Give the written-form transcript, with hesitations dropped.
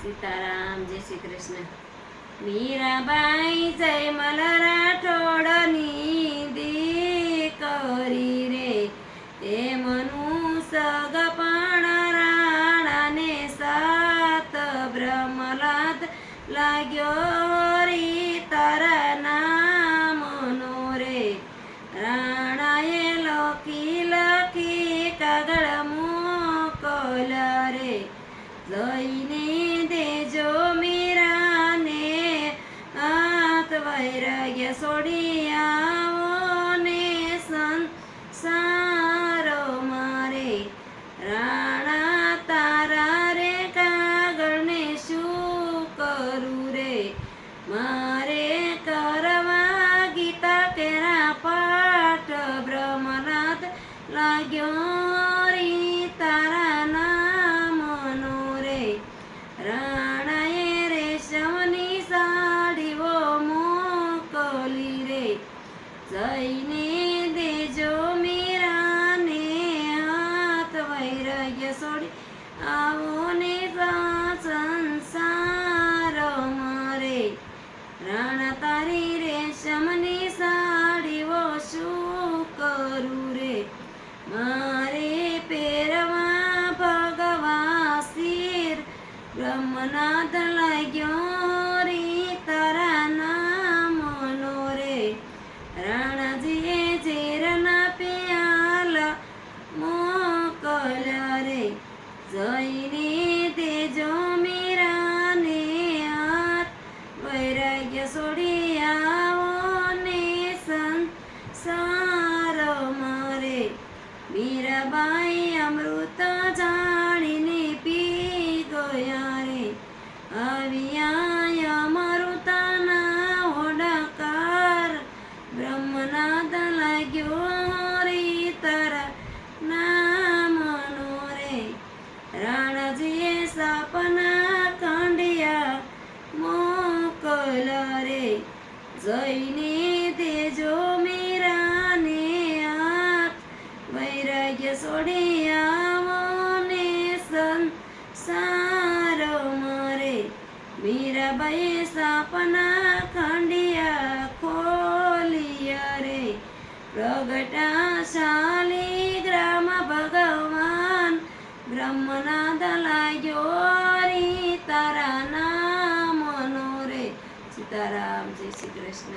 સીતારામ, જય શ્રી કૃષ્ણ. મીરાબાઈ જયમલ રાઠોડની દીકરી રે, એ મનુ સગપણ રાણાને સાત બ્રહ્મલાદ લાગ્યો રી તારા નામનો રે. રાણાએ લખી લખી કાગળ મોકલ રે, જઈને દેજો મીરાને હાથ વૈરાગ્ય છોડી આવો ને સંસારો મારે. રાણા તારા રે કાગળને શું કરું રે, મારે કરવા ગીતા કેરા પાઠ બ્રહ્મનાથ લાગ્યો રી તારા નામનો રે. રાણાએ રેશમની સાડીઓ મોકલી રે, જઈને દેજો મીરાને હાથ વૈરાગ્ય છોડી આવો ને સંસાર મારે. રાણા તારી રેશમની સાડીઓ શું કરું રે, મારે પહેરવા ભગવા શિર બ્રહ્મનાથ લાગ્યો રી તારા નામનો રે. રાણાજીએ ઝેરના પ્યાલ મોકલ્યા રે, જઈને દેજો મીરાને હાથ વૈરાગ્ય છોડી આવો ને સંસાર મારે. મીરાબાઈ અમૃત જાણીને પી ગયા રે, આવ્યા અમૃતના ઓડકાર બ્રહ્મનાદ લાગ્યો રી તારા નામનો રે. રાણાજીએ સાપના ખંડિયા મોકલ રે, જઈને દેજો મીરાને હાથ વૈરાગ્ય છોડી આવો ને સંસાર મારે. મીરાબાઈએ સાપના ખંડિયા ખોલિયા રે, પ્રગટા શાલિગ્રામ ભગવાન બ્રહ્મનાદ લાગ્યો રી તારા નામનો રે. સીતારામ, જય શ્રી કૃષ્ણ.